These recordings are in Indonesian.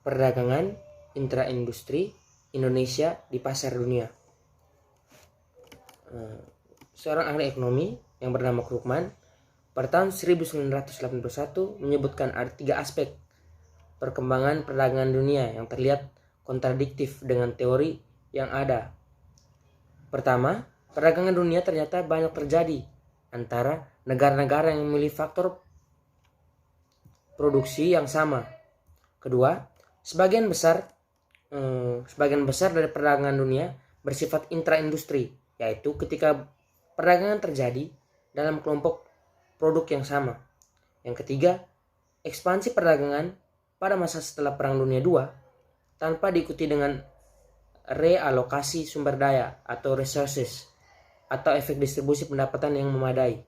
perdagangan intra-industri Indonesia di pasar dunia. Seorang ahli ekonomi yang bernama Krugman pada tahun 1981 menyebutkan ada 3 aspek perkembangan perdagangan dunia yang terlihat kontradiktif dengan teori yang ada. Pertama, perdagangan dunia ternyata banyak terjadi antara negara-negara yang memiliki faktor produksi yang sama. Kedua, sebagian besar dari perdagangan dunia bersifat intra-industri, yaitu ketika perdagangan terjadi dalam kelompok produk yang sama. Yang ketiga, ekspansi perdagangan pada masa setelah Perang Dunia II tanpa diikuti dengan realokasi sumber daya atau resources atau efek distribusi pendapatan yang memadai.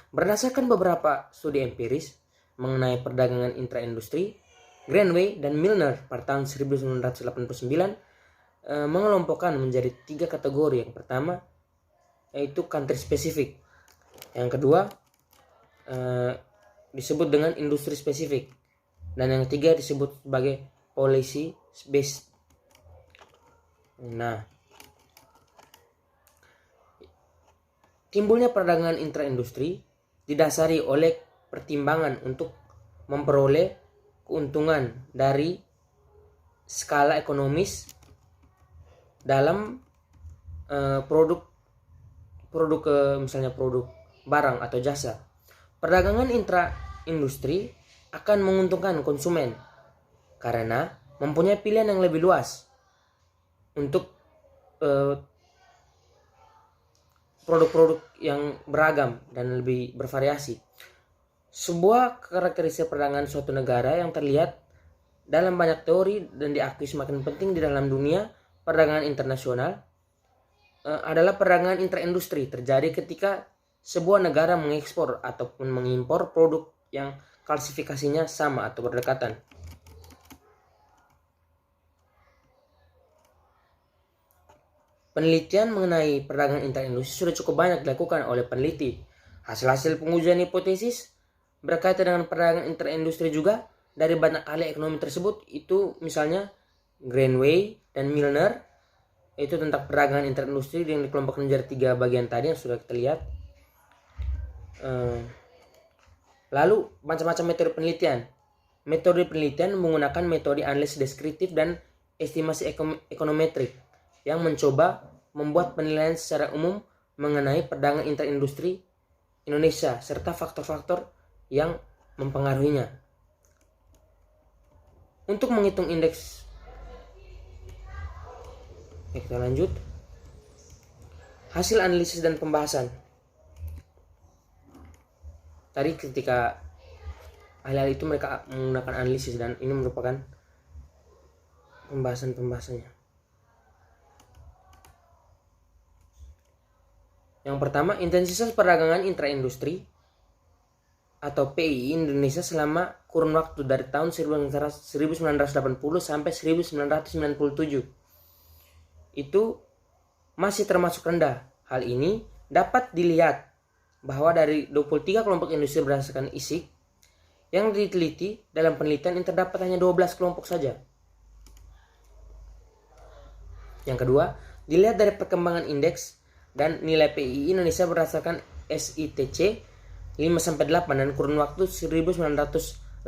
Berdasarkan beberapa studi empiris mengenai perdagangan intra-industri, Greenway dan Milner pada tahun 1989 mengelompokkan menjadi 3 kategori. Yang pertama yaitu country specific. Yang kedua disebut dengan industri spesifik. Dan yang ketiga disebut sebagai policy based. Nah, timbulnya perdagangan intra-industri didasari oleh pertimbangan untuk memperoleh keuntungan dari skala ekonomis dalam misalnya produk barang atau jasa. Perdagangan intra-industri akan menguntungkan konsumen karena mempunyai pilihan yang lebih luas untuk produk-produk yang beragam dan lebih bervariasi. Sebuah karakteristik perdagangan suatu negara yang terlihat dalam banyak teori dan diakui semakin penting di dalam dunia perdagangan internasional adalah perdagangan intra-industri. Terjadi ketika sebuah negara mengekspor ataupun mengimpor produk yang klasifikasinya sama atau berdekatan. Penelitian mengenai perdagangan intra-industri sudah cukup banyak dilakukan oleh peneliti. Hasil-hasil pengujian hipotesis berkaitan dengan perdagangan intra-industri juga dari banyak ahli ekonomi tersebut, itu misalnya Greenway dan Milner, itu tentang perdagangan intra-industri yang dikelompokkan menjadi 3 bagian tadi yang sudah kita lihat. Lalu macam-macam metode penelitian. Metode penelitian menggunakan metode analisis deskriptif dan estimasi ekonometrik yang mencoba membuat penilaian secara umum mengenai perdagangan intra-industri Indonesia serta faktor-faktor yang mempengaruhinya. Untuk menghitung indeks, kita lanjut. Hasil analisis dan pembahasan. Tadi ketika ahli-ahli itu mereka menggunakan analisis dan ini merupakan pembahasannya. Yang pertama, intensitas perdagangan intra-industri atau PII Indonesia selama kurun waktu dari tahun 1980 sampai 1997 itu masih termasuk rendah. Hal ini dapat dilihat bahwa dari 23 kelompok industri berdasarkan ISIC yang diteliti dalam penelitian ini terdapat hanya 12 kelompok saja. Yang kedua, dilihat dari perkembangan indeks dan nilai PII Indonesia berdasarkan SITC 5-8 dan kurun waktu 1980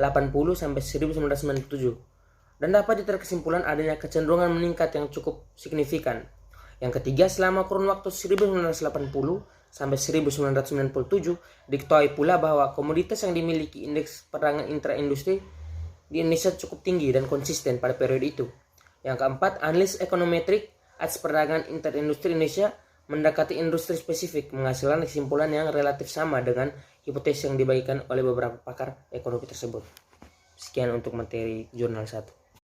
sampai 1997. Dan dapat ditarik kesimpulan adanya kecenderungan meningkat yang cukup signifikan. Yang ketiga, selama kurun waktu 1980 sampai 1997 diketahui pula bahwa komoditas yang dimiliki indeks perdagangan intra-industri di Indonesia cukup tinggi dan konsisten pada periode itu. Yang keempat, analisis ekonometrik atas perdagangan intra-industri Indonesia mendekati industri spesifik, menghasilkan kesimpulan yang relatif sama dengan hipotesis yang dibagikan oleh beberapa pakar ekonomi tersebut. Sekian untuk materi jurnal 1.